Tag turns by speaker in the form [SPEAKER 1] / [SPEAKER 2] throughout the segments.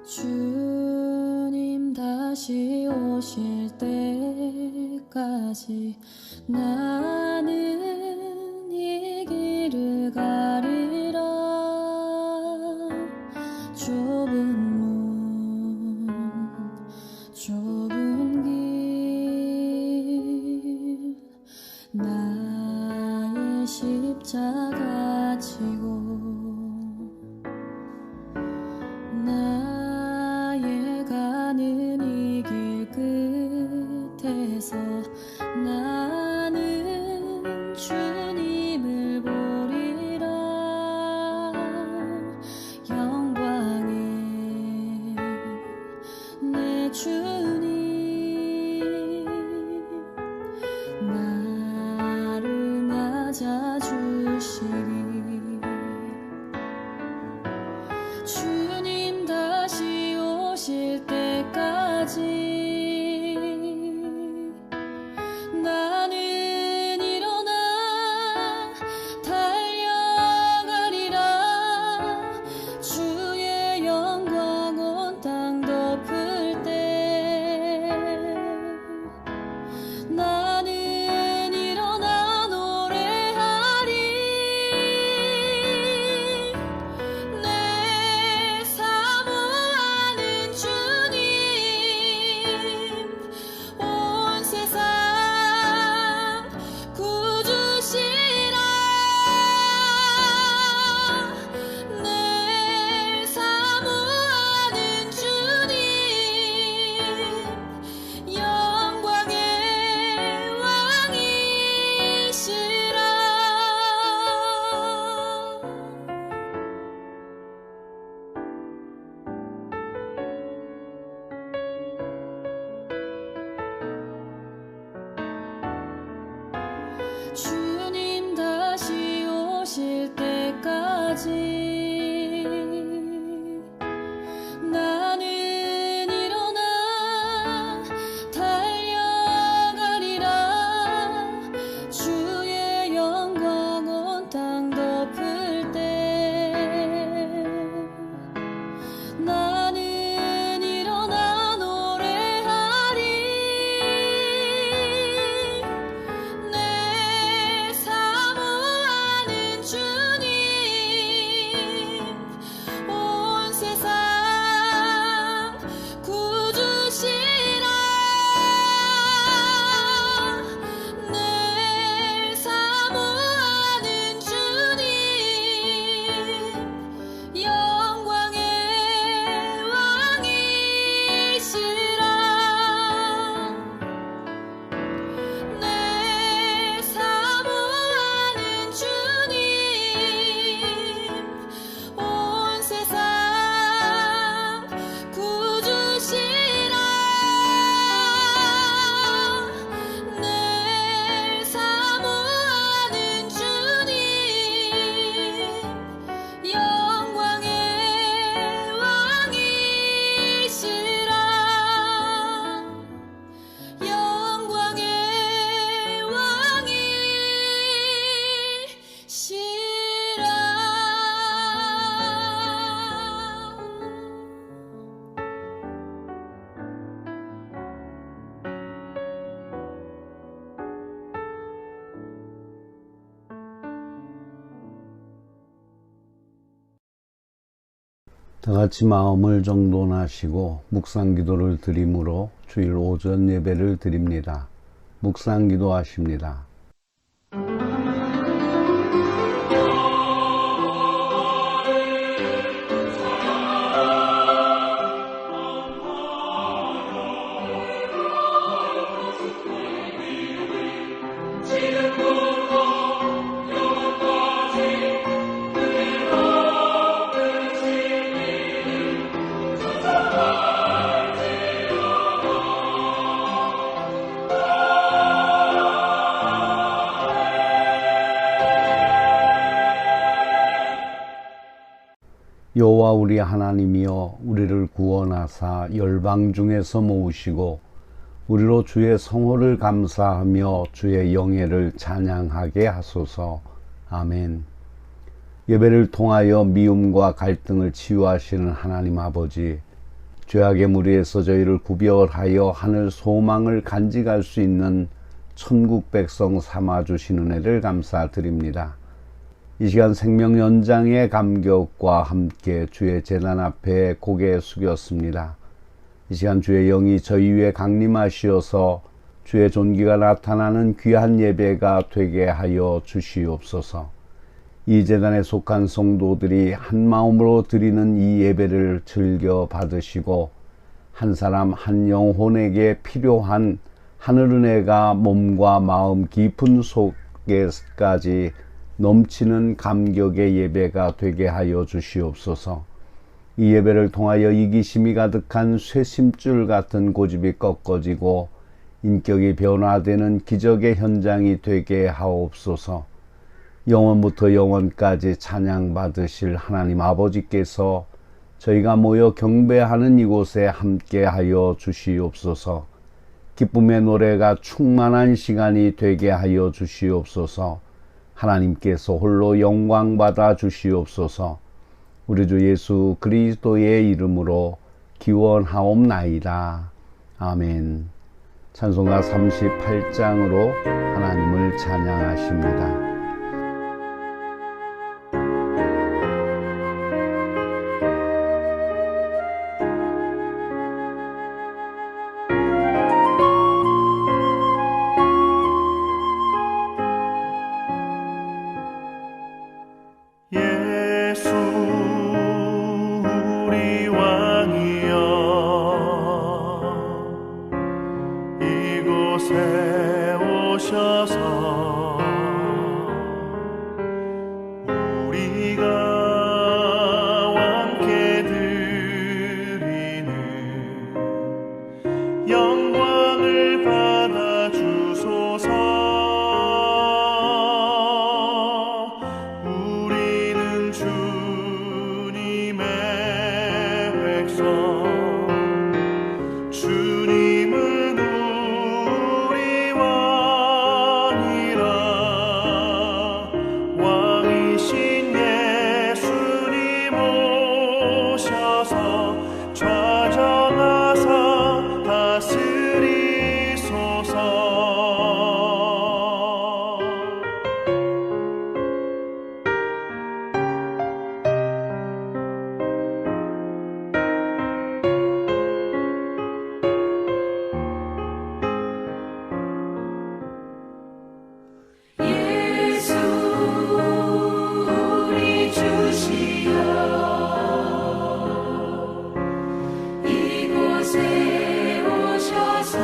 [SPEAKER 1] 주님 다시 오실 때까지 나는 이 길을 가리라. 좁은 문 좁은 길 나의 십자가 지고 나의 가는 이 길 끝에서 나는 주님을 보리라. 영광의 내 주님 나를 맞아주시리. 주님 다시 오실 때까지 나는 일어나 달려가리라. 주의 영광 온 땅 덮을 때 나는 일어나 노래하리. 내 사모하는 주님 온 세상 구주시라. 내 사모하는 주님 영광의 왕이시라. 주님 다시 오실 때까지 나는 일어나 달려가리라. 주의 영광 온 땅 덮을 때 나는 일어나 노래하리. 내 사모하는 주님 온 세상 구주시라. 내 사모하는 주님 영광의 왕이시라. 내 사모하는 주님 온 세상 구주시라. 내 사모하는 주님 영광의 왕이시라. 영광의 왕이시라.
[SPEAKER 2] 다같이 마음을 정돈하시고 묵상기도를 드림으로 주일 오전 예배를 드립니다. 묵상기도 하십니다. 여호와 우리 하나님이여, 우리를 구원하사 열방 중에서 모으시고 우리로 주의 성호를 감사하며 주의 영예를 찬양하게 하소서. 아멘. 예배를 통하여 미움과 갈등을 치유하시는 하나님 아버지, 죄악의 무리에서 저희를 구별하여 하늘 소망을 간직할 수 있는 천국 백성 삼아주신 은혜를 감사드립니다. 이 시간 생명 연장의 감격과 함께 주의 재단 앞에 고개 숙였습니다. 이 시간 주의 영이 저희 위에 강림하시어서 주의 존귀가 나타나는 귀한 예배가 되게 하여 주시옵소서. 이 재단에 속한 성도들이 한 마음으로 드리는 이 예배를 즐겨 받으시고 한 사람 한 영혼에게 필요한 하늘 은혜가 몸과 마음 깊은 속에까지 넘치는 감격의 예배가 되게 하여 주시옵소서. 이 예배를 통하여 이기심이 가득한 쇠심줄 같은 고집이 꺾어지고 인격이 변화되는 기적의 현장이 되게 하옵소서. 영원부터 영원까지 찬양받으실 하나님 아버지께서 저희가 모여 경배하는 이곳에 함께하여 주시옵소서. 기쁨의 노래가 충만한 시간이 되게 하여 주시옵소서. 하나님께서 홀로 영광 받아 주시옵소서. 우리 주 예수 그리스도의 이름으로 기원하옵나이다. 아멘. 찬송가 38장으로 하나님을 찬양하십니다.
[SPEAKER 3] 예수 우리 왕이여 이곳에 오셔서 우리가 함께 드리는 영광을 받아 주소서. 주님은 우리 왕이라 왕이신 예수님 오셔서 좌정하사 다스리소서.
[SPEAKER 1] 예수 우리 주시여 이곳에 오셔서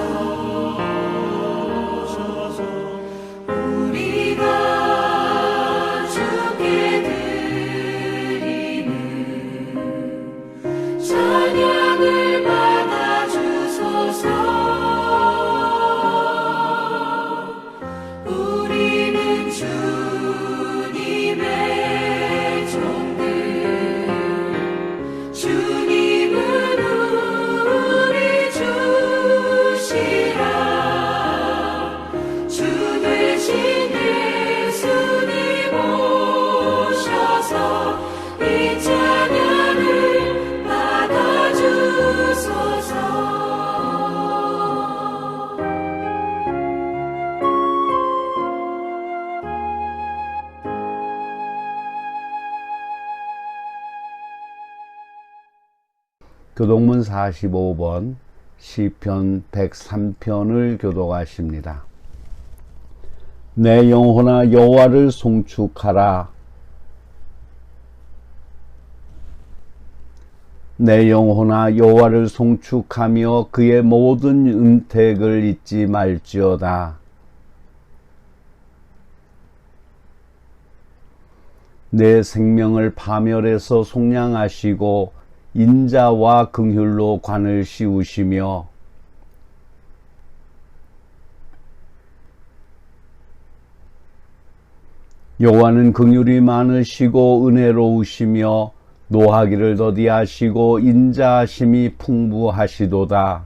[SPEAKER 1] 우리가 주께 드리는 찬양을 받아 주소서. 우리는 주님의 종들, 주님은 우리 주시라. 주 되신 예수님 오셔서 이 찬양을 받아주소서.
[SPEAKER 2] 교독문 45번 시편 103편을 교독하십니다. 내 영혼아 여호와를 송축하라. 내 영혼아 여호와를 송축하며 그의 모든 은택을 잊지 말지어다. 내 생명을 파멸해서 속량하시고 인자와 긍휼로 관을 씌우시며 여호와는 긍휼이 많으시고 은혜로우시며 노하기를 더디하시고 인자하심이 풍부하시도다.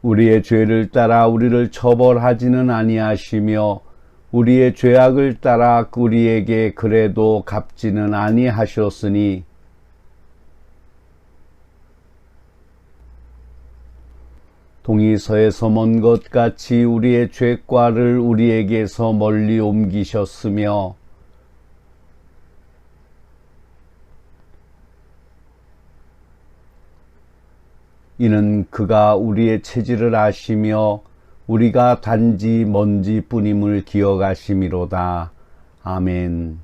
[SPEAKER 2] 우리의 죄를 따라 우리를 처벌하지는 아니하시며 우리의 죄악을 따라 우리에게 그래도 갚지는 아니하셨으니 동이서에서 먼 것 같이 우리의 죄과를 우리에게서 멀리 옮기셨으며 이는 그가 우리의 체질을 아시며 우리가 단지 먼지뿐임을 기억하심이로다. 아멘.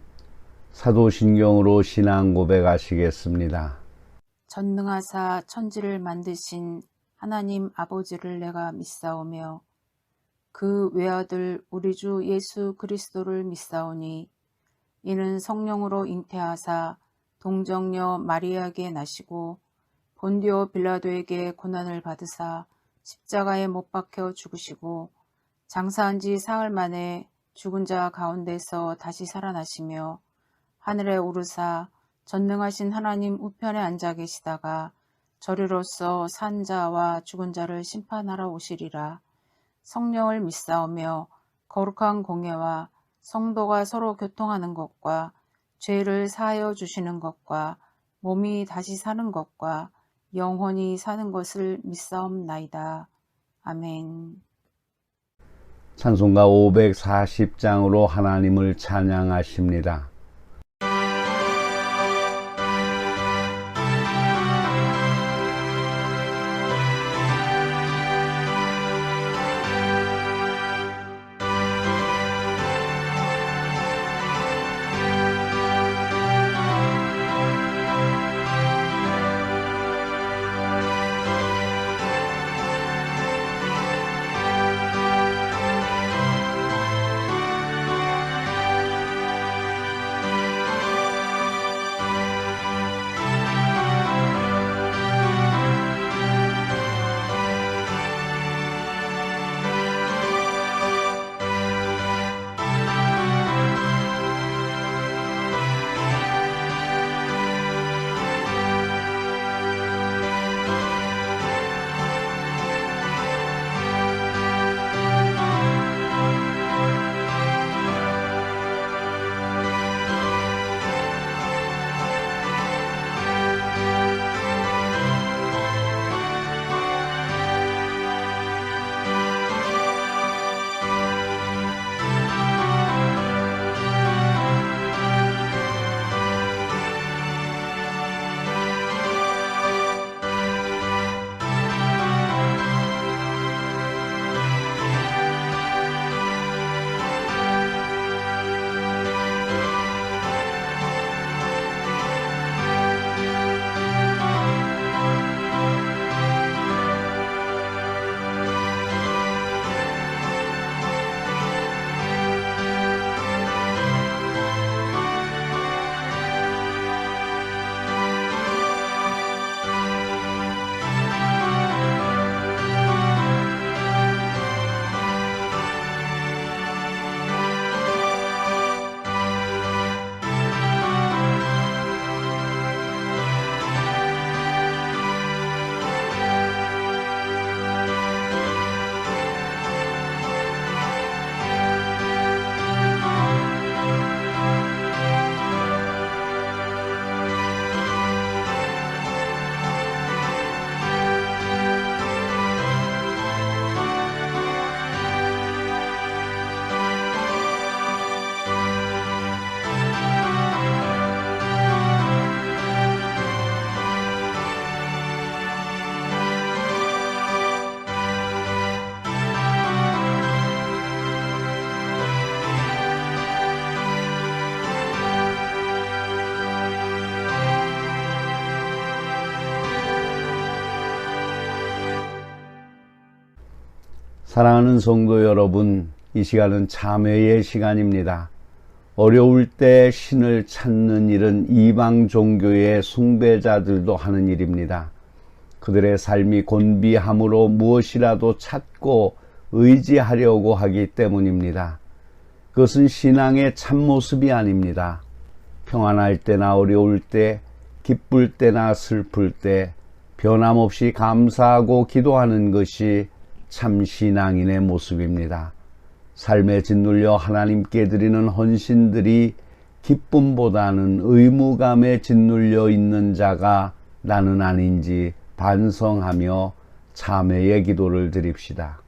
[SPEAKER 2] 사도신경으로 신앙 고백하시겠습니다.
[SPEAKER 4] 전능하사 천지를 만드신 하나님 아버지를 내가 믿사오며 그 외아들 우리 주 예수 그리스도를 믿사오니 이는 성령으로 잉태하사 동정녀 마리아에게 나시고 본디오 빌라도에게 고난을 받으사 십자가에 못 박혀 죽으시고 장사한 지 사흘 만에 죽은 자 가운데서 다시 살아나시며 하늘에 오르사 전능하신 하나님 우편에 앉아 계시다가 저리로서 산 자와 죽은 자를 심판하러 오시리라. 성령을 믿사오며 거룩한 공예와 성도가 서로 교통하는 것과 죄를 사하여 주시는 것과 몸이 다시 사는 것과 영원히 사는 것을 믿사옵나이다. 아멘.
[SPEAKER 2] 찬송가 540장으로 하나님을 찬양하십니다. 사랑하는 성도 여러분, 이 시간은 참회의 시간입니다. 어려울 때 신을 찾는 일은 이방 종교의 숭배자들도 하는 일입니다. 그들의 삶이 곤비함으로 무엇이라도 찾고 의지하려고 하기 때문입니다. 그것은 신앙의 참모습이 아닙니다. 평안할 때나 어려울 때, 기쁠 때나 슬플 때 변함없이 감사하고 기도하는 것이 참 신앙인의 모습입니다. 삶에 짓눌려 하나님께 드리는 헌신들이 기쁨보다는 의무감에 짓눌려 있는 자가 나는 아닌지 반성하며 참회의 기도를 드립시다.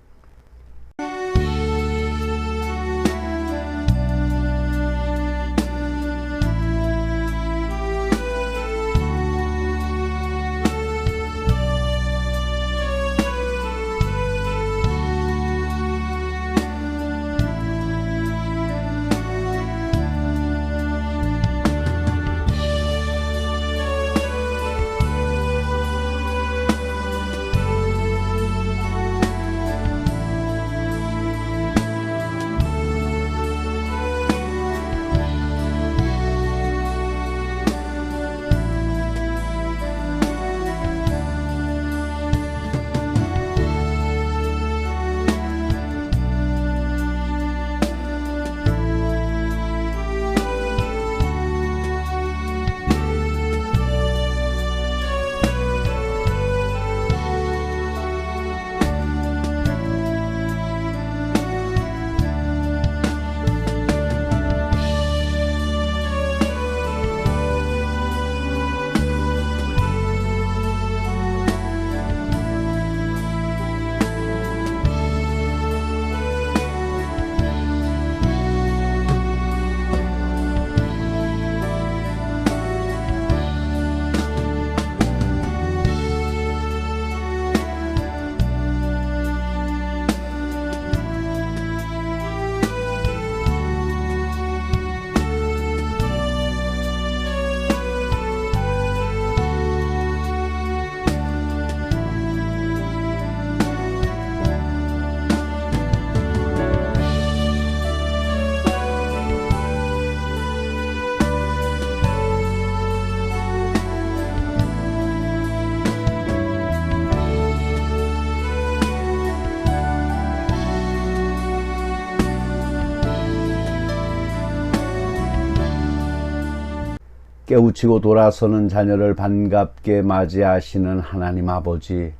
[SPEAKER 2] 깨우치고 돌아서는 자녀를 반갑게 맞이하시는 하나님 아버지,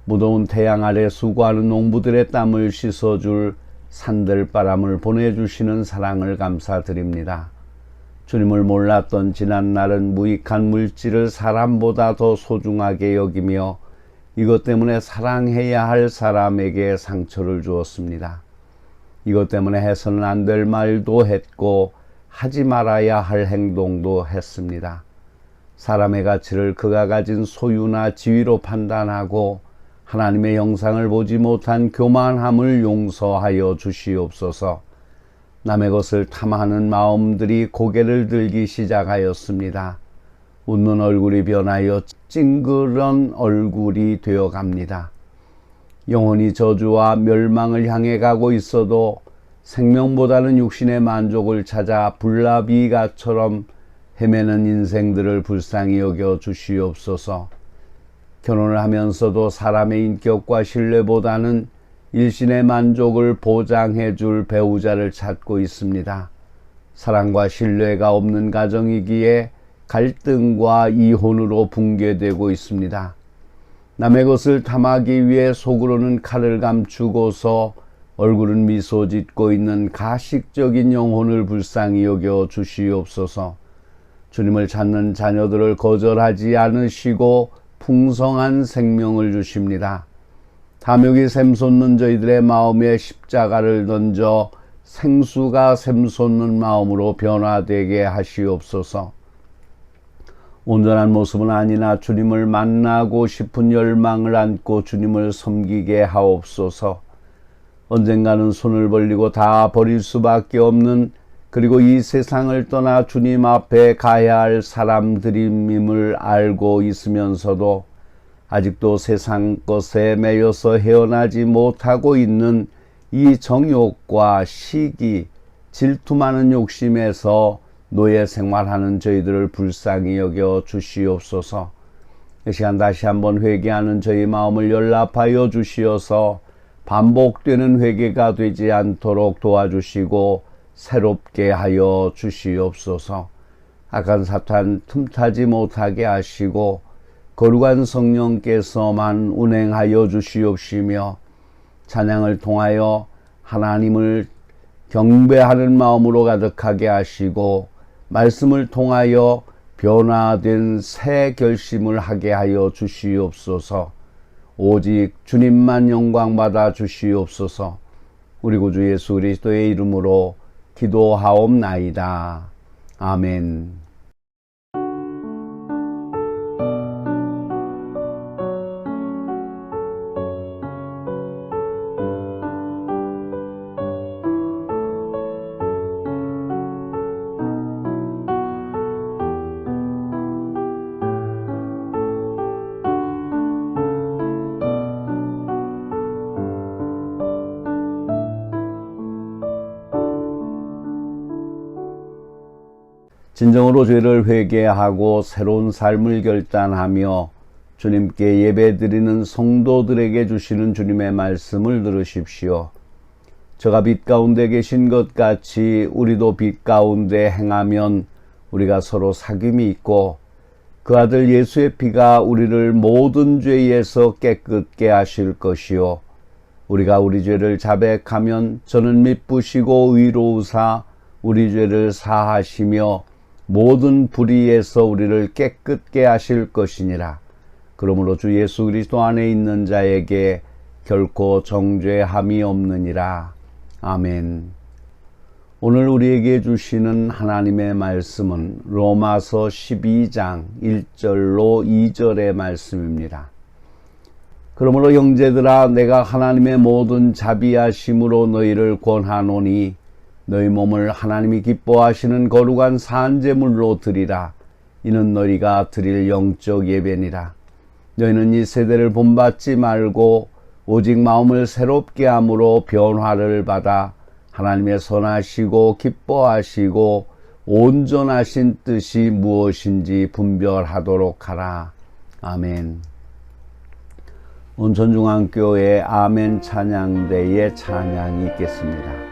[SPEAKER 2] 무더운 태양 아래 수고하는 농부들의 땀을 씻어줄 산들바람을 보내주시는 사랑을 감사드립니다. 주님을 몰랐던 지난날은 무익한 물질을 사람보다 더 소중하게 여기며 이것 때문에 사랑해야 할 사람에게 상처를 주었습니다. 이것 때문에 해서는 안 될 말도 했고 하지 말아야 할 행동도 했습니다. 사람의 가치를 그가 가진 소유나 지위로 판단하고 하나님의 형상을 보지 못한 교만함을 용서하여 주시옵소서. 남의 것을 탐하는 마음들이 고개를 들기 시작하였습니다. 웃는 얼굴이 변하여 찡그런 얼굴이 되어갑니다. 영혼이 저주와 멸망을 향해 가고 있어도 생명보다는 육신의 만족을 찾아 불나비가처럼 헤매는 인생들을 불쌍히 여겨 주시옵소서. 결혼을 하면서도 사람의 인격과 신뢰보다는 일신의 만족을 보장해 줄 배우자를 찾고 있습니다. 사랑과 신뢰가 없는 가정이기에 갈등과 이혼으로 붕괴되고 있습니다. 남의 것을 탐하기 위해 속으로는 칼을 감추고서 얼굴은 미소 짓고 있는 가식적인 영혼을 불쌍히 여겨 주시옵소서. 주님을 찾는 자녀들을 거절하지 않으시고 풍성한 생명을 주십니다. 탐욕이 샘솟는 저희들의 마음에 십자가를 던져 생수가 샘솟는 마음으로 변화되게 하시옵소서. 온전한 모습은 아니나 주님을 만나고 싶은 열망을 안고 주님을 섬기게 하옵소서. 언젠가는 손을 벌리고 다 버릴 수밖에 없는, 그리고 이 세상을 떠나 주님 앞에 가야 할 사람들임을 알고 있으면서도 아직도 세상 것에 매여서 헤어나지 못하고 있는 이 정욕과 시기, 질투 많은 욕심에서 노예 생활하는 저희들을 불쌍히 여겨 주시옵소서. 이 시간 다시 한번 회개하는 저희 마음을 연락하여 주시어서 반복되는 회개가 되지 않도록 도와주시고 새롭게 하여 주시옵소서. 악한 사탄 틈타지 못하게 하시고 거룩한 성령께서만 운행하여 주시옵시며 찬양을 통하여 하나님을 경배하는 마음으로 가득하게 하시고 말씀을 통하여 변화된 새 결심을 하게 하여 주시옵소서. 오직 주님만 영광 받아 주시옵소서. 우리 구주 예수 그리스도의 이름으로 기도하옵나이다. 아멘. 진정으로 죄를 회개하고 새로운 삶을 결단하며 주님께 예배드리는 성도들에게 주시는 주님의 말씀을 들으십시오. 저가 빛 가운데 계신 것 같이 우리도 빛 가운데 행하면 우리가 서로 사귐이 있고 그 아들 예수의 피가 우리를 모든 죄에서 깨끗게 하실 것이요 우리가 우리 죄를 자백하면 저는 미쁘시고 의로우사 우리 죄를 사하시며 모든 불의에서 우리를 깨끗게 하실 것이니라. 그러므로 주 예수 그리스도 안에 있는 자에게 결코 정죄함이 없느니라. 아멘. 오늘 우리에게 주시는 하나님의 말씀은 로마서 12장 1절로 2절의 말씀입니다. 그러므로 형제들아 내가 하나님의 모든 자비하심으로 너희를 권하노니 너희 몸을 하나님이 기뻐하시는 거룩한 산제물로 드리라. 이는 너희가 드릴 영적 예배니라. 너희는 이 세대를 본받지 말고 오직 마음을 새롭게 함으로 변화를 받아 하나님의 선하시고 기뻐하시고 온전하신 뜻이 무엇인지 분별하도록 하라. 아멘. 온천중앙교회 아멘 찬양대의 찬양이 있겠습니다.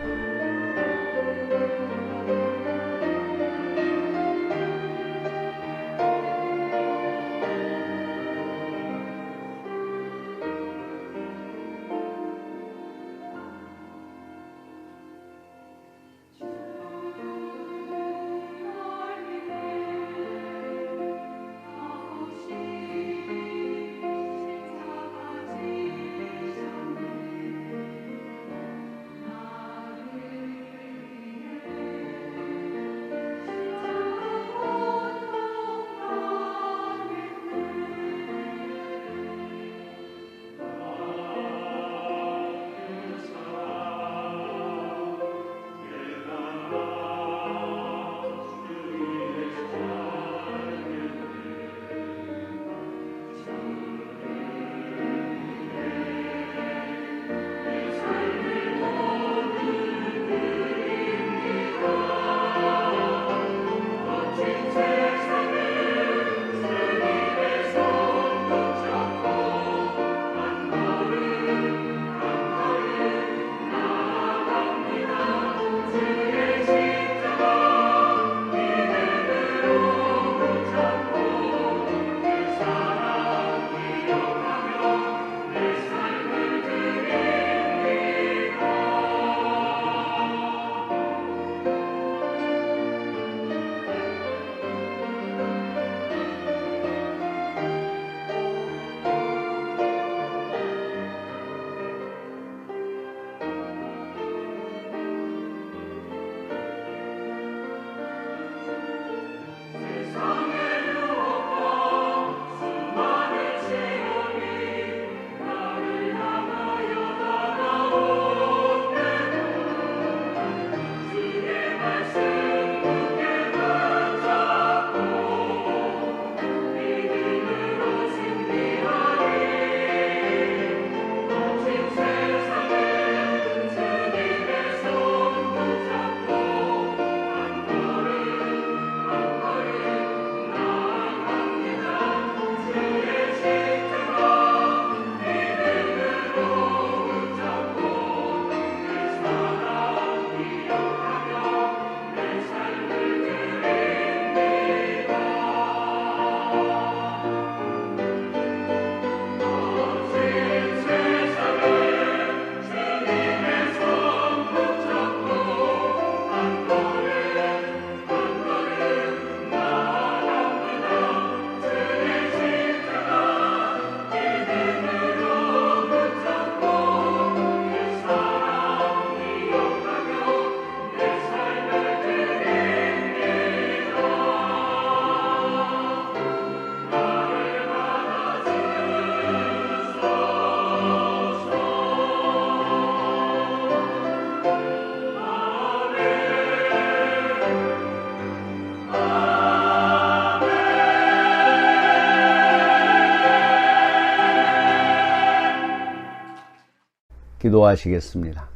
[SPEAKER 2] 기도하시겠습니다.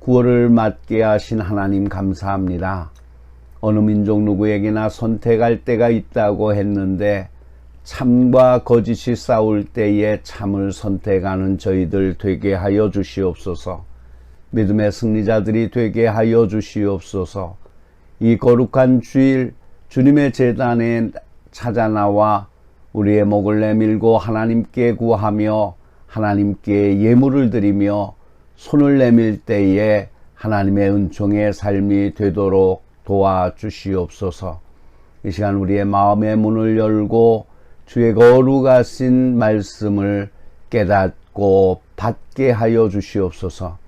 [SPEAKER 2] 구원을 맞게 하신 하나님 감사합니다. 어느 민족 누구에게나 선택할 때가 있다고 했는데 참과 거짓이 싸울 때에 참을 선택하는 저희들 되게 하여 주시옵소서. 믿음의 승리자들이 되게 하여 주시옵소서. 이 거룩한 주일 주님의 제단에 찾아 나와 우리의 목을 내밀고 하나님께 구하며 하나님께 예물을 드리며 손을 내밀 때에 하나님의 은총의 삶이 되도록 도와주시옵소서. 이 시간 우리의 마음의 문을 열고 주의 거룩하신 말씀을 깨닫고 받게 하여 주시옵소서.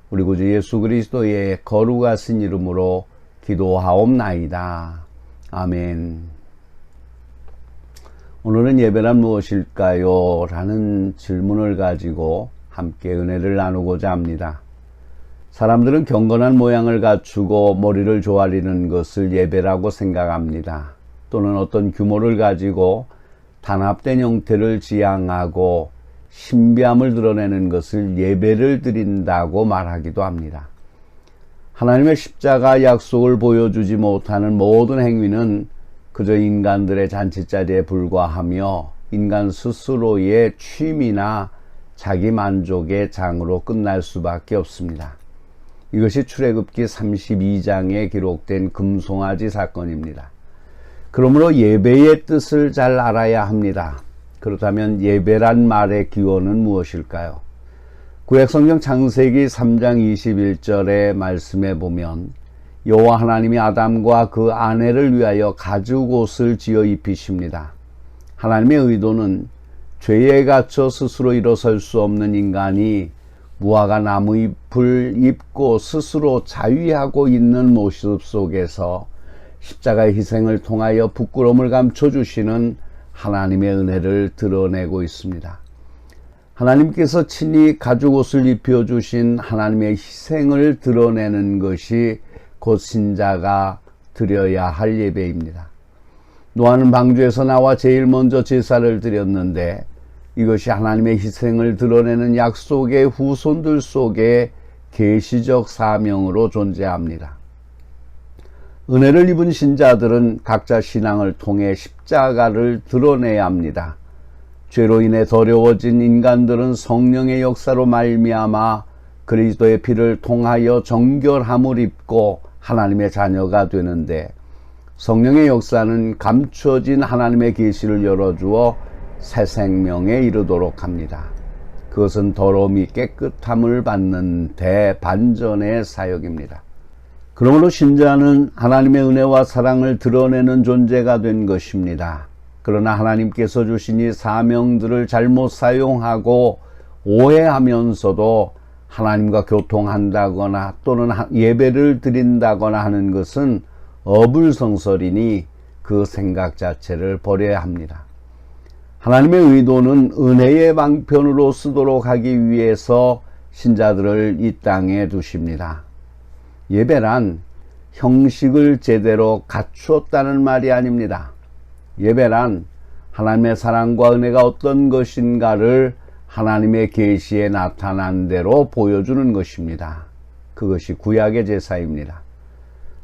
[SPEAKER 2] 우리 구주 예수 그리스도의 거룩하신 이름으로 기도하옵나이다. 아멘. 오늘은 예배란 무엇일까요? 라는 질문을 가지고 함께 은혜를 나누고자 합니다. 사람들은 경건한 모양을 갖추고 머리를 조아리는 것을 예배라고 생각합니다. 또는 어떤 규모를 가지고 단합된 형태를 지향하고 신비함을 드러내는 것을 예배를 드린다고 말하기도 합니다. 하나님의 십자가 약속을 보여주지 못하는 모든 행위는 그저 인간들의 잔치자리에 불과하며 인간 스스로의 취미나 자기 만족의 장으로 끝날 수밖에 없습니다. 이것이 출애굽기 32장에 기록된 금송아지 사건입니다. 그러므로 예배의 뜻을 잘 알아야 합니다. 그렇다면 예배란 말의 기원은 무엇일까요? 구약성경 창세기 3장 21절의 말씀에 보면 여호와 하나님이 아담과 그 아내를 위하여 가죽옷을 지어 입히십니다. 하나님의 의도는 죄에 갇혀 스스로 일어설 수 없는 인간이 무화과 나무 잎을 입고 스스로 자위하고 있는 모습 속에서 십자가의 희생을 통하여 부끄러움을 감춰주시는 하나님의 은혜를 드러내고 있습니다. 하나님께서 친히 가죽옷을 입혀주신 하나님의 희생을 드러내는 것이 곧 신자가 드려야 할 예배입니다. 노아는 방주에서 나와 제일 먼저 제사를 드렸는데 이것이 하나님의 희생을 드러내는 약속의 후손들 속에 계시적 사명으로 존재합니다. 은혜를 입은 신자들은 각자 신앙을 통해 십자가를 드러내야 합니다. 죄로 인해 더러워진 인간들은 성령의 역사로 말미암아 그리스도의 피를 통하여 정결함을 입고 하나님의 자녀가 되는데 성령의 역사는 감춰진 하나님의 계시를 열어주어 새 생명에 이르도록 합니다. 그것은 더러움이 깨끗함을 받는 대반전의 사역입니다. 그러므로 신자는 하나님의 은혜와 사랑을 드러내는 존재가 된 것입니다. 그러나 하나님께서 주신 이 사명들을 잘못 사용하고 오해하면서도 하나님과 교통한다거나 또는 예배를 드린다거나 하는 것은 어불성설이니 그 생각 자체를 버려야 합니다. 하나님의 의도는 은혜의 방편으로 쓰도록 하기 위해서 신자들을 이 땅에 두십니다. 예배란 형식을 제대로 갖추었다는 말이 아닙니다. 예배란 하나님의 사랑과 은혜가 어떤 것인가를 하나님의 계시에 나타난 대로 보여주는 것입니다. 그것이 구약의 제사입니다.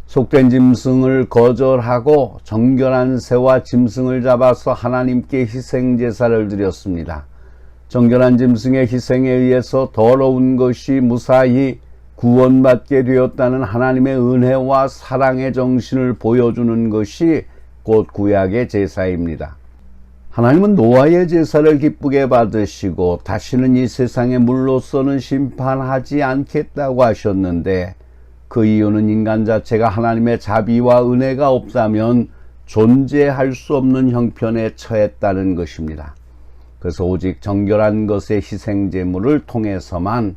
[SPEAKER 2] 속된 짐승을 거절하고 정결한 새와 짐승을 잡아서 하나님께 희생 제사를 드렸습니다. 정결한 짐승의 희생에 의해서 더러운 것이 무사히 구원받게 되었다는 하나님의 은혜와 사랑의 정신을 보여주는 것이 곧 구약의 제사입니다. 하나님은 노아의 제사를 기쁘게 받으시고 다시는 이 세상에 물로서는 심판하지 않겠다고 하셨는데 그 이유는 인간 자체가 하나님의 자비와 은혜가 없다면 존재할 수 없는 형편에 처했다는 것입니다. 그래서 오직 정결한 것의 희생제물을 통해서만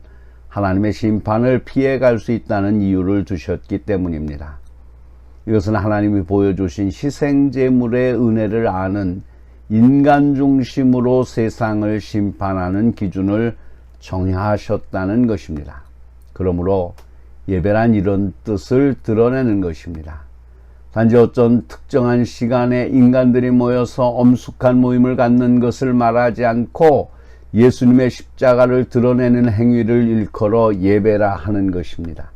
[SPEAKER 2] 하나님의 심판을 피해갈 수 있다는 이유를 두셨기 때문입니다. 이것은 하나님이 보여주신 희생제물의 은혜를 아는 인간 중심으로 세상을 심판하는 기준을 정하셨다는 것입니다. 그러므로 예배란 이런 뜻을 드러내는 것입니다. 단지 어떤 특정한 시간에 인간들이 모여서 엄숙한 모임을 갖는 것을 말하지 않고 예수님의 십자가를 드러내는 행위를 일컬어 예배라 하는 것입니다.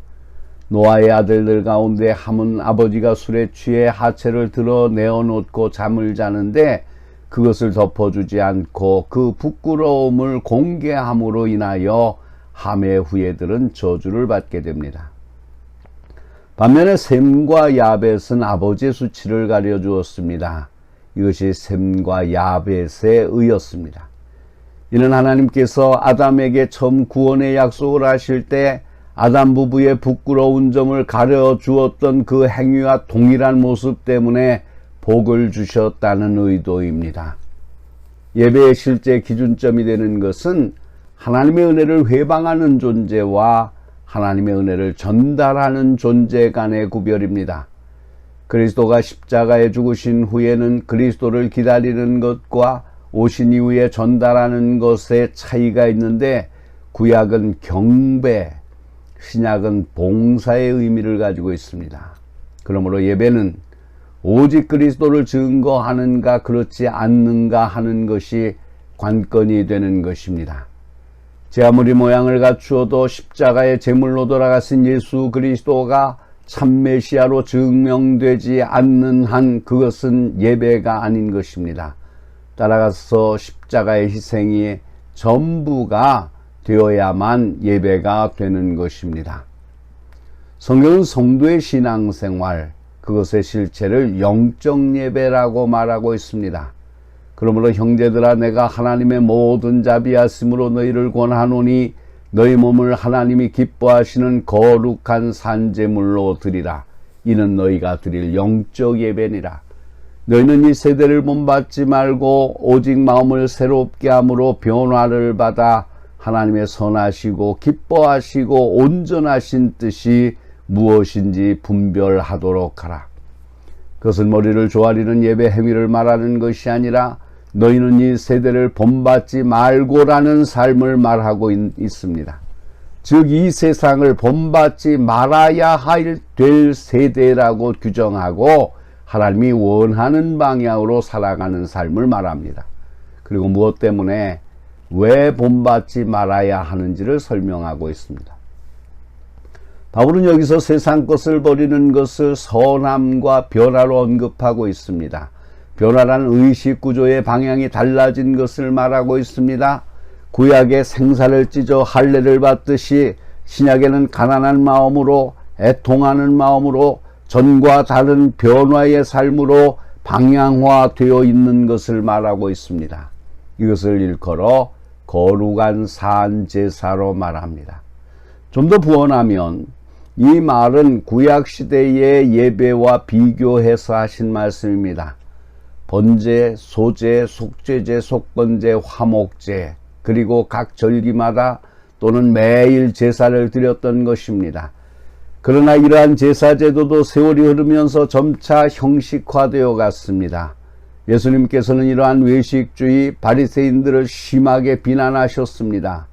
[SPEAKER 2] 노아의 아들들 가운데 함은 아버지가 술에 취해 하체를 들어 내어놓고 잠을 자는데 그것을 덮어주지 않고 그 부끄러움을 공개함으로 인하여 함의 후예들은 저주를 받게 됩니다. 반면에 셈과 야벳은 아버지의 수치를 가려주었습니다. 이것이 셈과 야벳의 의였습니다. 이는 하나님께서 아담에게 처음 구원의 약속을 하실 때 아담 부부의 부끄러운 점을 가려주었던 그 행위와 동일한 모습 때문에 복을 주셨다는 의도입니다. 예배의 실제 기준점이 되는 것은 하나님의 은혜를 회방하는 존재와 하나님의 은혜를 전달하는 존재 간의 구별입니다. 그리스도가 십자가에 죽으신 후에는 그리스도를 기다리는 것과 오신 이후에 전달하는 것에 차이가 있는데 구약은 경배, 신약은 봉사의 의미를 가지고 있습니다. 그러므로 예배는 오직 그리스도를 증거하는가 그렇지 않는가 하는 것이 관건이 되는 것입니다. 제 아무리 모양을 갖추어도 십자가의 제물로 돌아가신 예수 그리스도가 참 메시아로 증명되지 않는 한 그것은 예배가 아닌 것입니다. 따라가서 십자가의 희생이 전부가 되어야만 예배가 되는 것입니다. 성경은 성도의 신앙생활, 그것의 실체를 영적 예배라고 말하고 있습니다. 그러므로 형제들아 내가 하나님의 모든 자비하심으로 너희를 권하노니 너희 몸을 하나님이 기뻐하시는 거룩한 산제물로 드리라. 이는 너희가 드릴 영적 예배니라. 너희는 이 세대를 본받지 말고 오직 마음을 새롭게 함으로 변화를 받아 하나님의 선하시고 기뻐하시고 온전하신 뜻이 무엇인지 분별하도록 하라. 그것을 머리를 조아리는 예배 행위를 말하는 것이 아니라 너희는 이 세대를 본받지 말고라는 삶을 말하고 있습니다. 즉 이 세상을 본받지 말아야 될 세대라고 규정하고 하나님이 원하는 방향으로 살아가는 삶을 말합니다. 그리고 무엇 때문에 왜 본받지 말아야 하는지를 설명하고 있습니다. 바울은 여기서 세상 것을 버리는 것을 선함과 변화로 언급하고 있습니다. 변화란 의식 구조의 방향이 달라진 것을 말하고 있습니다. 구약의 생사를 찢어 할례를 받듯이 신약에는 가난한 마음으로 애통하는 마음으로 전과 다른 변화의 삶으로 방향화되어 있는 것을 말하고 있습니다. 이것을 일컬어 거룩한 산 제사로 말합니다. 좀 더 부언하면 이 말은 구약시대의 예배와 비교해서 하신 말씀입니다. 번제, 소제, 속죄제, 속건제, 화목제 그리고 각 절기마다 또는 매일 제사를 드렸던 것입니다. 그러나 이러한 제사 제도도 세월이 흐르면서 점차 형식화되어 갔습니다. 예수님께서는 이러한 외식주의 바리새인들을 심하게 비난하셨습니다.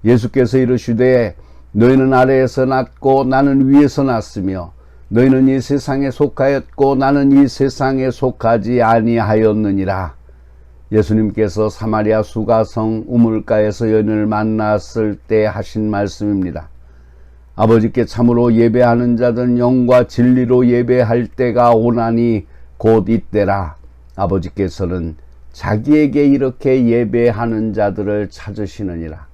[SPEAKER 2] 예수께서 이르시되 너희는 아래에서 났고 나는 위에서 났으며 너희는 이 세상에 속하였고 나는 이 세상에 속하지 아니하였느니라. 예수님께서 사마리아 수가성 우물가에서 여인을 만났을 때 하신 말씀입니다. 아버지께 참으로 예배하는 자들은 영과 진리로 예배할 때가 오나니 곧 이때라. 아버지께서는 자기에게 이렇게 예배하는 자들을 찾으시느니라.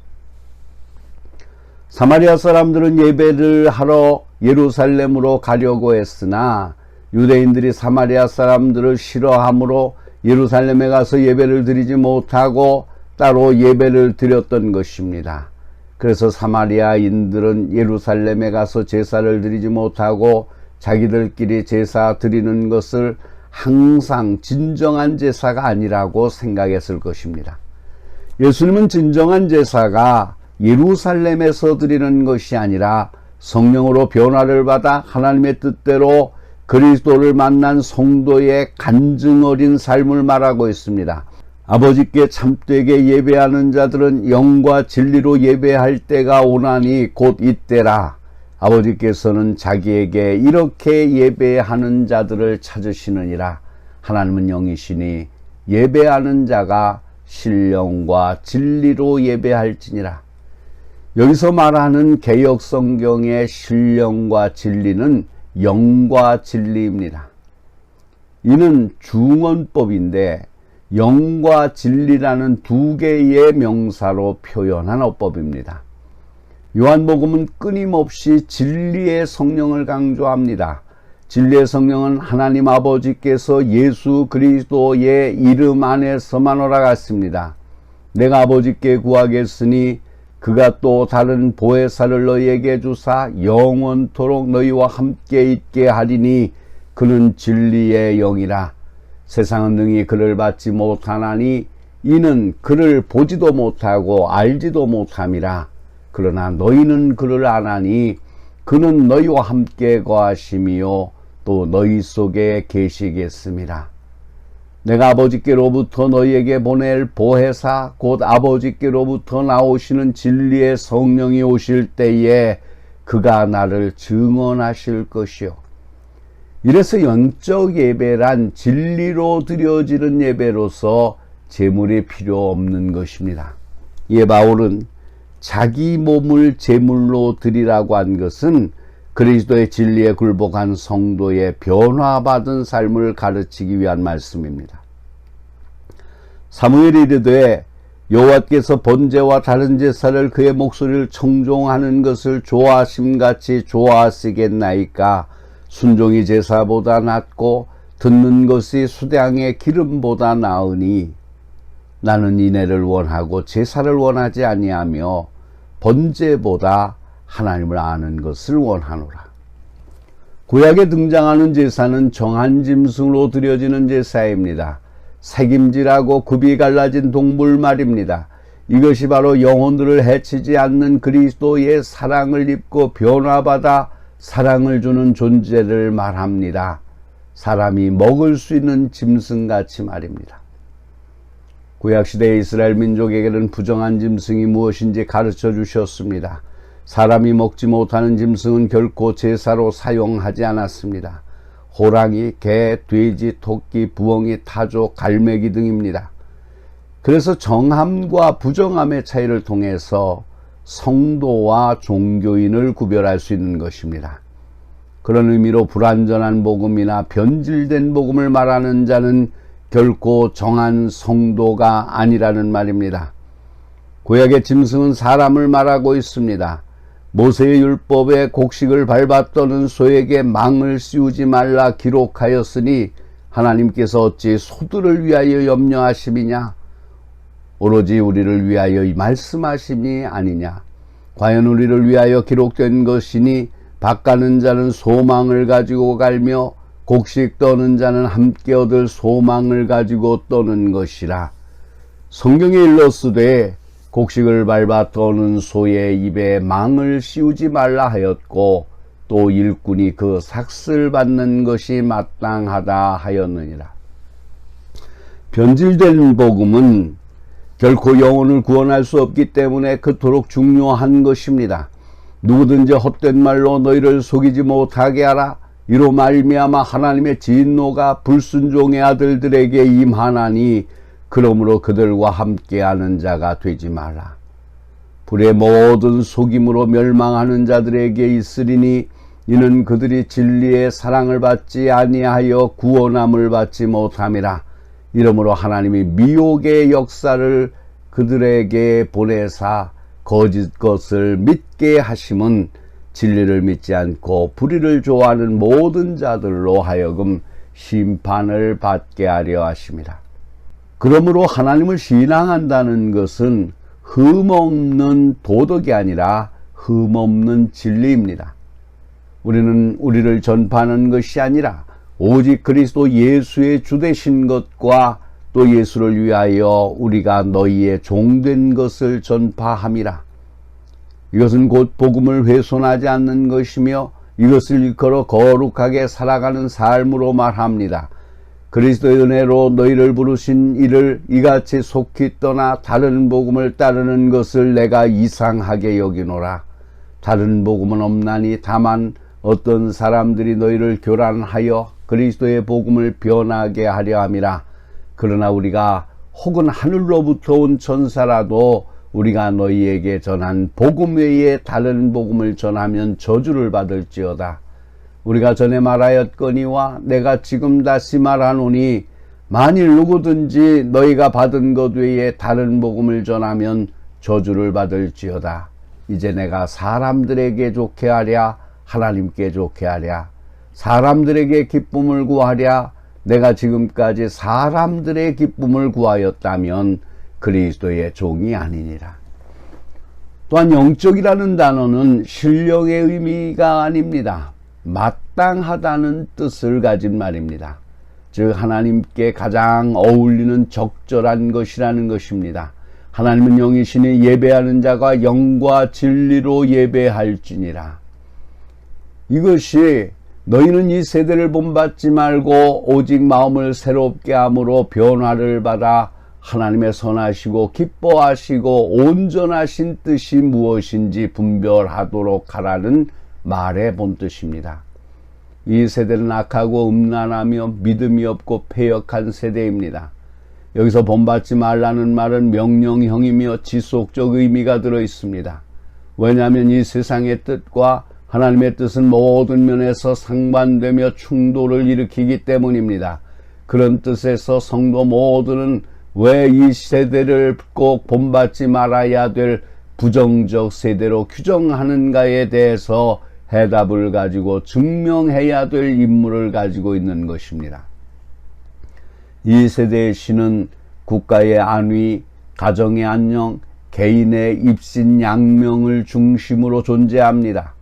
[SPEAKER 2] 사마리아 사람들은 예배를 하러 예루살렘으로 가려고 했으나 유대인들이 사마리아 사람들을 싫어하므로 예루살렘에 가서 예배를 드리지 못하고 따로 예배를 드렸던 것입니다. 그래서 사마리아인들은 예루살렘에 가서 제사를 드리지 못하고 자기들끼리 제사 드리는 것을 항상 진정한 제사가 아니라고 생각했을 것입니다. 예수님은 진정한 제사가 예루살렘에서 드리는 것이 아니라 성령으로 변화를 받아 하나님의 뜻대로 그리스도를 만난 성도의 간증 어린 삶을 말하고 있습니다. 아버지께 참되게 예배하는 자들은 영과 진리로 예배할 때가 오나니 곧 이때라. 아버지께서는 자기에게 이렇게 예배하는 자들을 찾으시느니라. 하나님은 영이시니 예배하는 자가 신령과 진리로 예배할지니라. 여기서 말하는 개역 성경의 신령과 진리는 영과 진리입니다. 이는 중언법인데 영과 진리라는 두 개의 명사로 표현한 어법입니다. 요한복음은 끊임없이 진리의 성령을 강조합니다. 진리의 성령은 하나님 아버지께서 예수 그리스도의 이름 안에서만 허락하십니다. 내가 아버지께 구하겠으니 그가 또 다른 보혜사를 너희에게 주사 영원토록 너희와 함께 있게 하리니 그는 진리의 영이라. 세상은 능히 그를 받지 못하나니 이는 그를 보지도 못하고 알지도 못함이라. 그러나 너희는 그를 아나니 그는 너희와 함께 거하심이요 또 너희 속에 계시겠음이라. 내가 아버지께로부터 너희에게 보낼 보혜사 곧 아버지께로부터 나오시는 진리의 성령이 오실 때에 그가 나를 증언하실 것이요. 이래서 영적 예배란 진리로 드려지는 예배로서 제물이 필요 없는 것입니다. 이에 바울은 자기 몸을 제물로 드리라고 한 것은 그리스도의 진리에 굴복한 성도의 변화받은 삶을 가르치기 위한 말씀입니다. 사무엘이 이르되 여호와께서 번제와 다른 제사를 그의 목소리를 청종하는 것을 좋아하심같이 좋아하시겠나이까. 순종이 제사보다 낫고 듣는 것이 수량의 기름보다 나으니 나는 인애를 원하고 제사를 원하지 아니하며 번제보다 하나님을 아는 것을 원하노라. 구약에 등장하는 제사는 정한 짐승으로 드려지는 제사입니다. 색임질하고 굽이 갈라진 동물 말입니다. 이것이 바로 영혼들을 해치지 않는 그리스도의 사랑을 입고 변화받아 사랑을 주는 존재를 말합니다. 사람이 먹을 수 있는 짐승같이 말입니다. 구약시대의 이스라엘 민족에게는 부정한 짐승이 무엇인지 가르쳐 주셨습니다. 사람이 먹지 못하는 짐승은 결코 제사로 사용하지 않았습니다. 호랑이, 개, 돼지, 토끼, 부엉이, 타조, 갈매기 등입니다. 그래서 정함과 부정함의 차이를 통해서 성도와 종교인을 구별할 수 있는 것입니다. 그런 의미로 불완전한 복음이나 변질된 복음을 말하는 자는 결코 정한 성도가 아니라는 말입니다. 구약의 짐승은 사람을 말하고 있습니다. 모세의 율법에 곡식을 밟아 떠는 소에게 망을 씌우지 말라 기록하였으니 하나님께서 어찌 소들을 위하여 염려하심이냐? 오로지 우리를 위하여 말씀하심이 아니냐? 과연 우리를 위하여 기록된 것이니 밭가는 자는 소망을 가지고 갈며 곡식 떠는 자는 함께 얻을 소망을 가지고 떠는 것이라. 성경에 일렀으되 곡식을 밟아 떠는 소의 입에 망을 씌우지 말라 하였고 또 일꾼이 그 삭슬 받는 것이 마땅하다 하였느니라. 변질된 복음은 결코 영혼을 구원할 수 없기 때문에 그토록 중요한 것입니다. 누구든지 헛된 말로 너희를 속이지 못하게 하라. 이로 말미암아 하나님의 진노가 불순종의 아들들에게 임하나니 그러므로 그들과 함께하는 자가 되지 마라. 불의 모든 속임으로 멸망하는 자들에게 있으리니 이는 그들이 진리의 사랑을 받지 아니하여 구원함을 받지 못함이라. 이러므로 하나님이 미혹의 역사를 그들에게 보내사 거짓 것을 믿게 하심은 진리를 믿지 않고 불의를 좋아하는 모든 자들로 하여금 심판을 받게 하려 하심이라. 그러므로 하나님을 신앙한다는 것은 흠없는 도덕이 아니라 흠없는 진리입니다. 우리는 우리를 전파하는 것이 아니라 오직 그리스도 예수의 주되신 것과 또 예수를 위하여 우리가 너희의 종된 것을 전파함이라. 이것은 곧 복음을 훼손하지 않는 것이며 이것을 일컬어 거룩하게 살아가는 삶으로 말합니다. 그리스도의 은혜로 너희를 부르신 이를 이같이 속히 떠나 다른 복음을 따르는 것을 내가 이상하게 여기노라. 다른 복음은 없나니 다만 어떤 사람들이 너희를 교란하여 그리스도의 복음을 변하게 하려 함이라. 그러나 우리가 혹은 하늘로부터 온 천사라도 우리가 너희에게 전한 복음 외에 다른 복음을 전하면 저주를 받을지어다. 우리가 전에 말하였거니와 내가 지금 다시 말하노니 만일 누구든지 너희가 받은 것 외에 다른 복음을 전하면 저주를 받을지어다. 이제 내가 사람들에게 좋게 하랴 하나님께 좋게 하랴, 사람들에게 기쁨을 구하랴 내가 지금까지 사람들의 기쁨을 구하였다면 그리스도의 종이 아니니라. 또한 영적이라는 단어는 신령의 의미가 아닙니다. 마땅하다는 뜻을 가진 말입니다. 즉 하나님께 가장 어울리는 적절한 것이라는 것입니다. 하나님은 영이시니 예배하는 자가 영과 진리로 예배할지니라. 이것이 너희는 이 세대를 본받지 말고 오직 마음을 새롭게 함으로 변화를 받아 하나님의 선하시고 기뻐하시고 온전하신 뜻이 무엇인지 분별하도록 하라는 말의 본뜻입니다. 이 세대는 악하고 음란하며 믿음이 없고 패역한 세대입니다. 여기서 본받지 말라는 말은 명령형이며 지속적 의미가 들어 있습니다. 왜냐하면 이 세상의 뜻과 하나님의 뜻은 모든 면에서 상반되며 충돌을 일으키기 때문입니다. 그런 뜻에서 성도 모두는 왜 이 세대를 꼭 본받지 말아야 될 부정적 세대로 규정하는가에 대해서 해답을 가지고 증명해야 될 임무를 가지고 있는 것입니다. 이 세대의 신은 국가의 안위, 가정의 안녕, 개인의 입신 양명을 중심으로 존재합니다.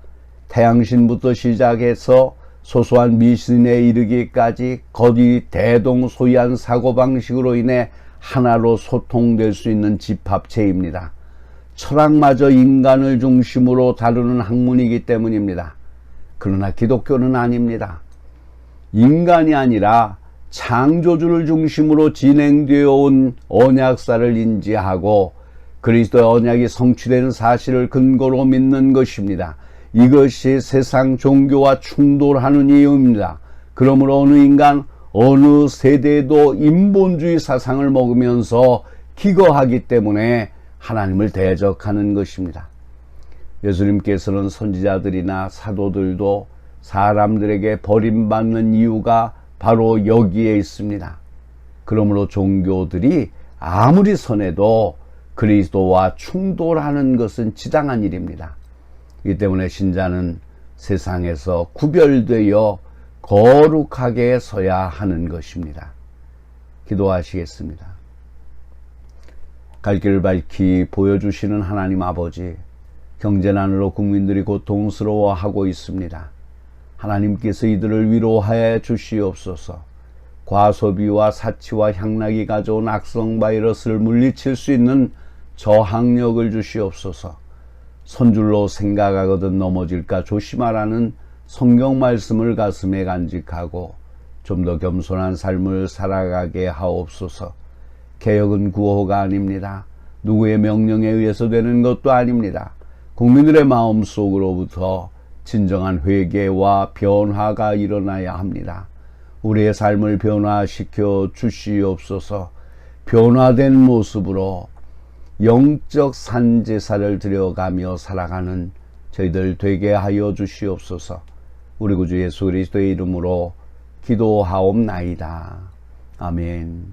[SPEAKER 2] 태양신부터 시작해서 소소한 미신에 이르기까지 거의 대동소이한 사고방식으로 인해 하나로 소통될 수 있는 집합체입니다. 철학마저 인간을 중심으로 다루는 학문이기 때문입니다. 그러나 기독교는 아닙니다. 인간이 아니라 창조주를 중심으로 진행되어 온 언약사를 인지하고 그리스도의 언약이 성취되는 사실을 근거로 믿는 것입니다. 이것이 세상 종교와 충돌하는 이유입니다. 그러므로 어느 인간, 어느 세대도 인본주의 사상을 먹으면서 기거하기 때문에 하나님을 대적하는 것입니다. 예수님께서는 선지자들이나 사도들도 사람들에게 버림받는 이유가 바로 여기에 있습니다. 그러므로 종교들이 아무리 선해도 그리스도와 충돌하는 것은 지당한 일입니다. 이 때문에 신자는 세상에서 구별되어 거룩하게 서야 하는 것입니다. 기도하시겠습니다. 갈 길을 밝히 보여주시는 하나님 아버지, 경제난으로 국민들이 고통스러워하고 있습니다. 하나님께서 이들을 위로하여 주시옵소서. 과소비와 사치와 향락이 가져온 악성 바이러스를 물리칠 수 있는 저항력을 주시옵소서. 선줄로 생각하거든 넘어질까 조심하라는 성경 말씀을 가슴에 간직하고 좀 더 겸손한 삶을 살아가게 하옵소서. 개혁은 구호가 아닙니다. 누구의 명령에 의해서 되는 것도 아닙니다. 국민들의 마음속으로부터 진정한 회개와 변화가 일어나야 합니다. 우리의 삶을 변화시켜 주시옵소서. 변화된 모습으로 영적 산제사를 드려가며 살아가는 저희들 되게 하여 주시옵소서. 우리 구주 예수 그리스도의 이름으로 기도하옵나이다. 아멘.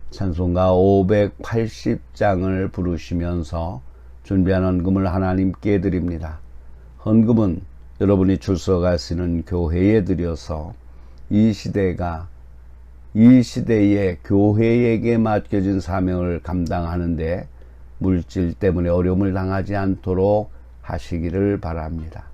[SPEAKER 2] 찬송가 580장을 부르시면서 준비한 헌금을 하나님께 드립니다. 헌금은 여러분이 출석하시는 교회에 드려서 이 시대에 교회에게 맡겨진 사명을 감당하는데 물질 때문에 어려움을 당하지 않도록 하시기를 바랍니다.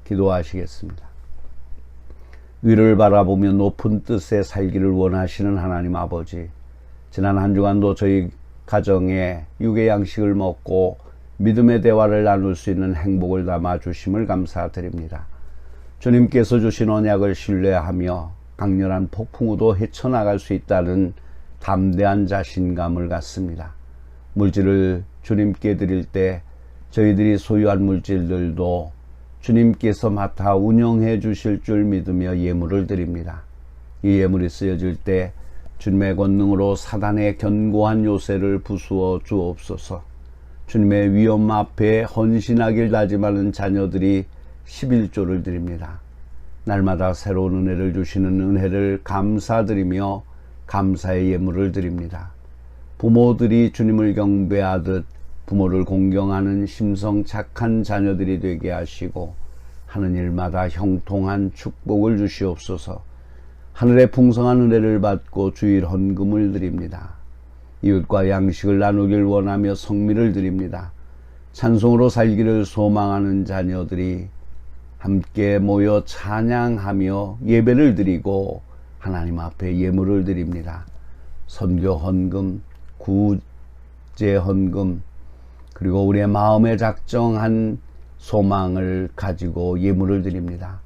[SPEAKER 2] 기도하시겠습니다. 위를 바라보며 높은 뜻에 살기를 원하시는 하나님 아버지, 지난 한 주간도 저희 가정에 육의 양식을 먹고 믿음의 대화를 나눌 수 있는 행복을 담아 주심을 감사드립니다. 주님께서 주신 언약을 신뢰하며 강렬한 폭풍우도 헤쳐나갈 수 있다는 담대한 자신감을 갖습니다. 물질을 주님께 드릴 때 저희들이 소유한 물질들도 주님께서 맡아 운영해 주실 줄 믿으며 예물을 드립니다. 이 예물이 쓰여질 때 주님의 권능으로 사단의 견고한 요새를 부수어 주옵소서. 주님의 위엄 앞에 헌신하길 다짐하는 자녀들이 11조를 드립니다. 날마다 새로운 은혜를 주시는 은혜를 감사드리며 감사의 예물을 드립니다. 부모들이 주님을 경배하듯 부모를 공경하는 심성 착한 자녀들이 되게 하시고 하는 일마다 형통한 축복을 주시옵소서. 하늘의 풍성한 은혜를 받고 주일 헌금을 드립니다. 이웃과 양식을 나누길 원하며 성미를 드립니다. 찬송으로 살기를 소망하는 자녀들이 함께 모여 찬양하며 예배를 드리고 하나님 앞에 예물을 드립니다. 선교 헌금, 구제 헌금, 그리고 우리의 마음에 작정한 소망을 가지고 예물을 드립니다.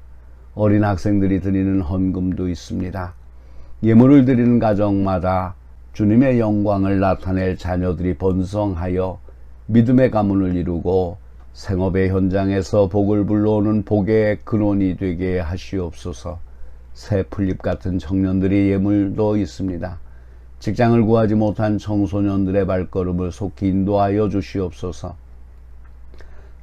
[SPEAKER 2] 어린 학생들이 드리는 헌금도 있습니다. 예물을 드리는 가정마다 주님의 영광을 나타낼 자녀들이 번성하여 믿음의 가문을 이루고 생업의 현장에서 복을 불러오는 복의 근원이 되게 하시옵소서. 새 풀잎 같은 청년들이 예물도 있습니다. 직장을 구하지 못한 청소년들의 발걸음을 속히 인도하여 주시옵소서.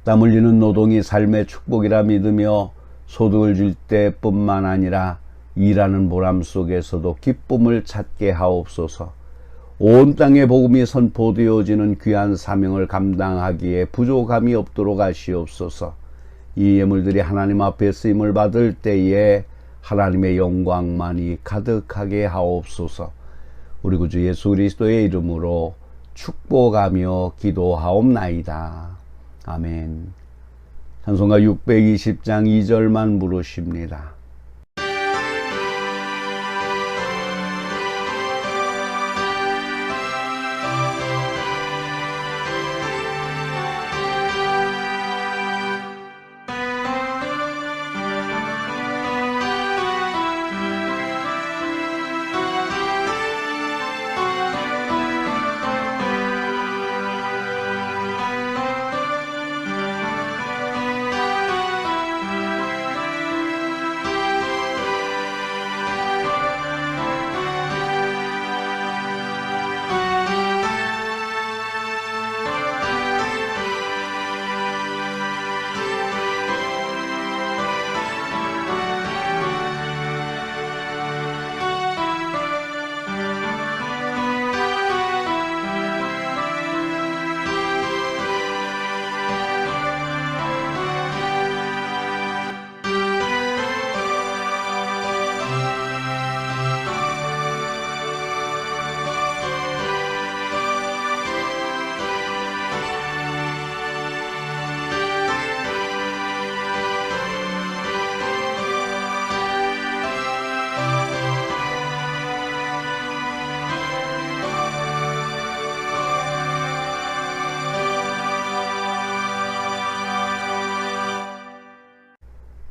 [SPEAKER 2] 땀 흘리는 노동이 삶의 축복이라 믿으며 소득을 줄 때뿐만 아니라 일하는 보람 속에서도 기쁨을 찾게 하옵소서. 온 땅에 복음이 선포되어지는 귀한 사명을 감당하기에 부족함이 없도록 하시옵소서. 이 예물들이 하나님 앞에 쓰임을 받을 때에 하나님의 영광만이 가득하게 하옵소서. 우리 구주 예수 그리스도의 이름으로 축복하며 기도하옵나이다. 아멘. 찬송가 620장 2절만 부르십니다.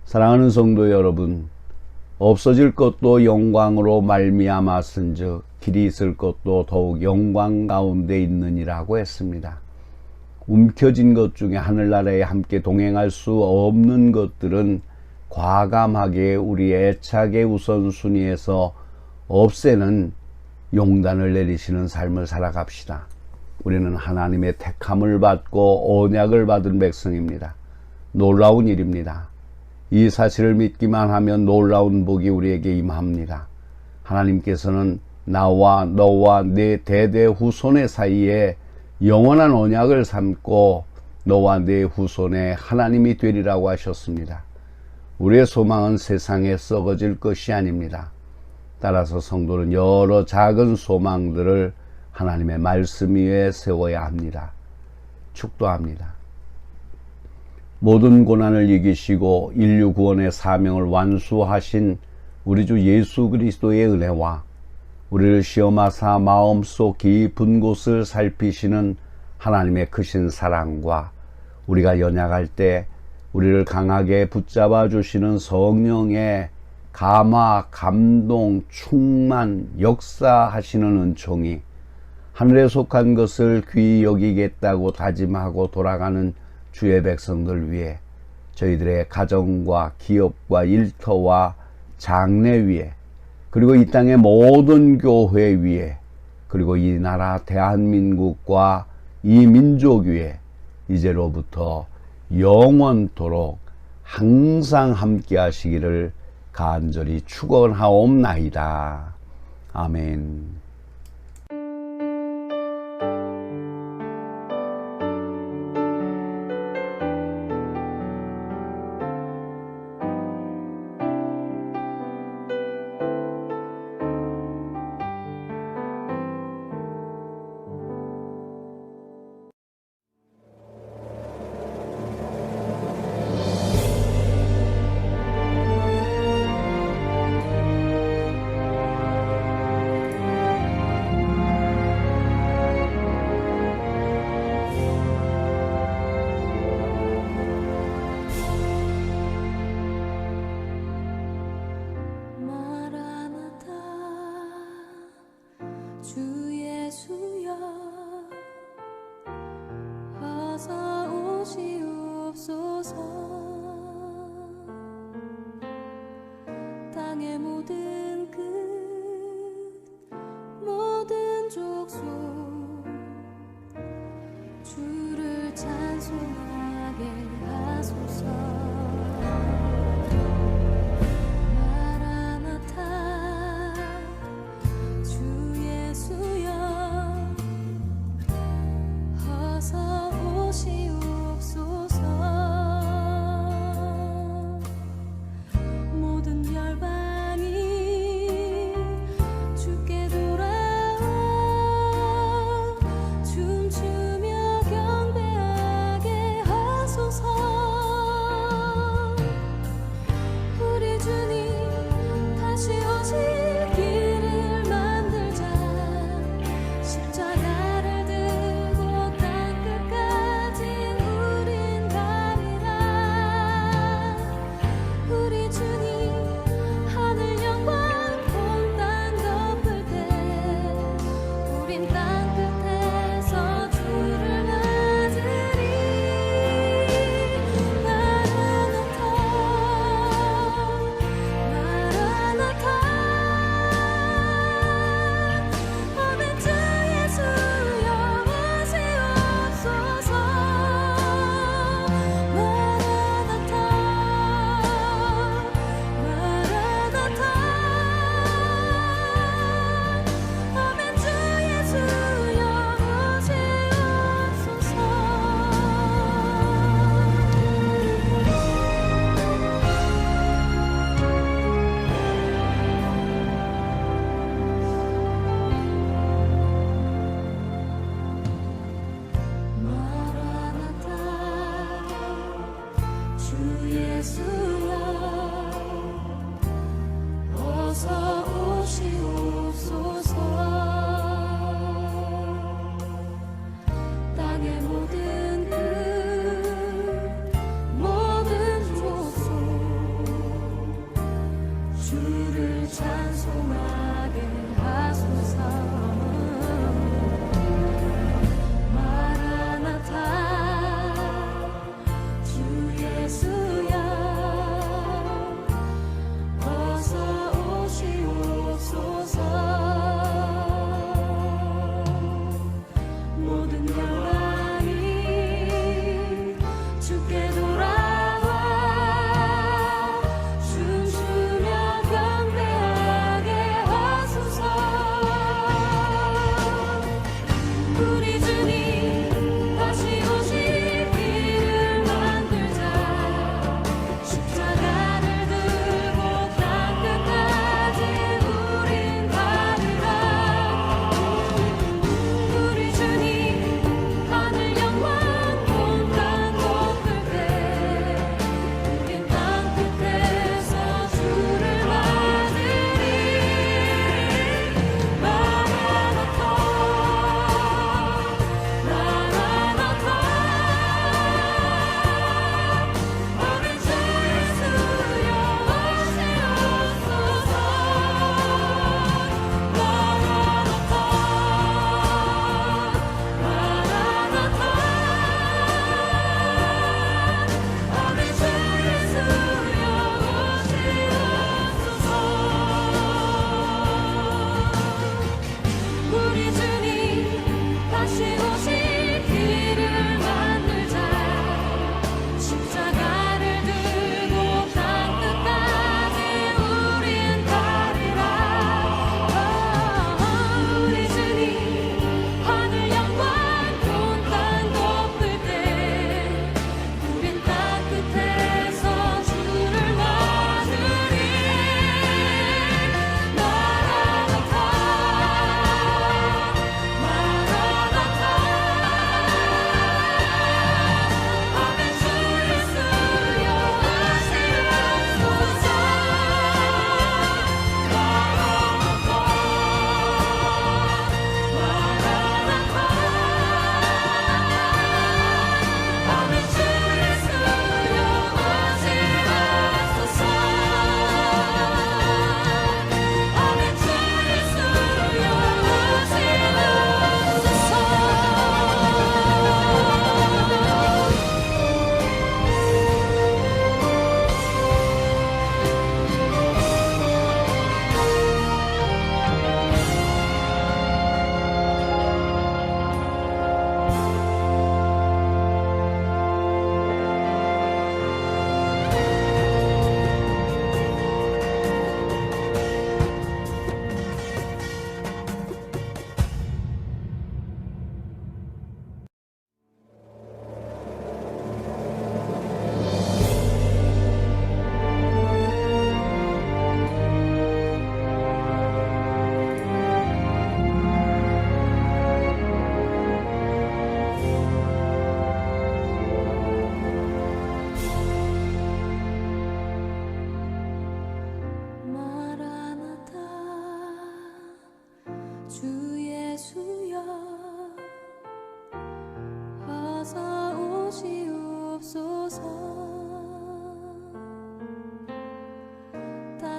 [SPEAKER 2] 사랑하는 성도 여러분, 없어질 것도 영광으로 말미암았은즉 길이 있을 것도 더욱 영광 가운데 있느니라고 했습니다. 움켜진 것 중에 하늘나라에 함께 동행할 수 없는 것들은 과감하게 우리의 애착의 우선순위에서 없애는 용단을 내리시는 삶을 살아갑시다. 우리는 하나님의 택함을 받고 언약을 받은 백성입니다. 놀라운 일입니다. 이 사실을 믿기만 하면 놀라운 복이 우리에게 임합니다. 하나님께서는 나와 너와 내 대대 후손의 사이에 영원한 언약을 삼고 너와 내 후손의 하나님이 되리라고 하셨습니다. 우리의 소망은 세상에 썩어질 것이 아닙니다. 따라서 성도는 여러 작은 소망들을 하나님의 말씀 위에 세워야 합니다. 축도합니다. 모든 고난을 이기시고 인류 구원의 사명을 완수하신 우리 주 예수 그리스도의 은혜와 우리를 시험하사 마음속 깊은 곳을 살피시는 하나님의 크신 사랑과 우리가 연약할 때 우리를 강하게 붙잡아 주시는 성령의 감화, 감동, 충만, 역사하시는 은총이 하늘에 속한 것을 귀히 여기겠다고 다짐하고 돌아가는 주의 백성들 위해 저희들의 가정과 기업과 일터와 장래 위에 그리고 이 땅의 모든 교회 위에 그리고 이 나라 대한민국과 이 민족 위에 이제로부터 영원토록 항상 함께 하시기를 간절히 축원하옵나이다. 아멘.
[SPEAKER 1] 마라나타 주 예수여 어서 오시옵소서 땅의 모든 끝 모든 족속 주를 찬송하게 하소서. 마라나타 주 예수여 어서 오시옵소서. 모든 열방이 주께 돌아와 춤추며 경배하게 하소서. 우리 주님 다시 오실 길을 만들자. 십자가를 들고 땅끝까지 우린 가리라. 우리 주님 하늘 영광 온 땅 덮을 때 우린 땅끝에서 주를 맞으리. 마라나타 마라나타 오늘 주 예수여 오시옵소서. 마라나타 마라나타 오늘 주 예수여 오시옵소서. 마라나타 주 예수여 어서 오시옵소서. 땅의 모든 끝 모든 족속 주를 찬송하게 하소서. 마라나타 주 예수여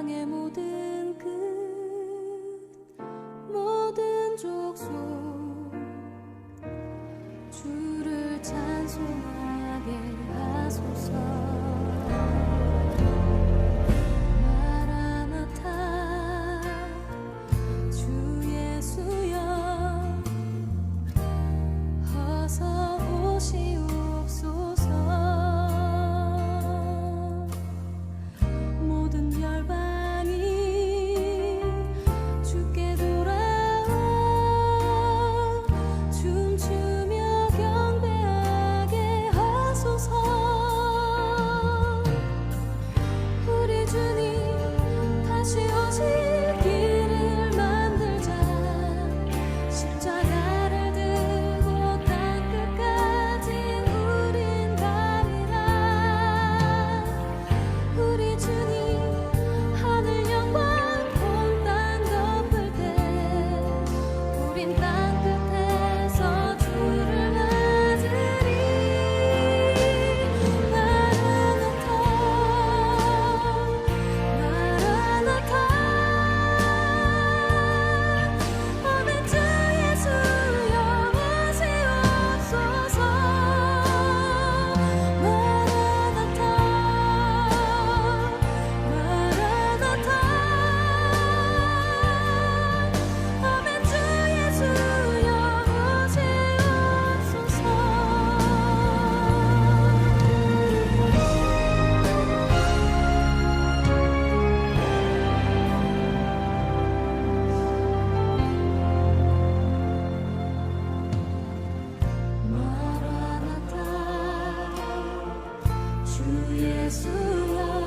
[SPEAKER 1] 땅의 모든 끝 모든 족속 주를 찬송하게 하소서. 마라나타 주 예수여 어서 오시옵소서. 모든 열방이 주께 돌아와 춤추며 경배하게 하소서. 우리 주님 다시 오실 길을 만들자. 십자가를 들고 땅끝까지 우린 가리라. 우리 주님 하늘 영광 온 땅 덮을 때 우린 땅끝에서 주를 맞으리. 마라나타 마라나타 아멘. 주 예수여 오시옵소서. 마라나타 마라나타 아멘. 주 예수여 오시옵소서. 마라나타 주 예수여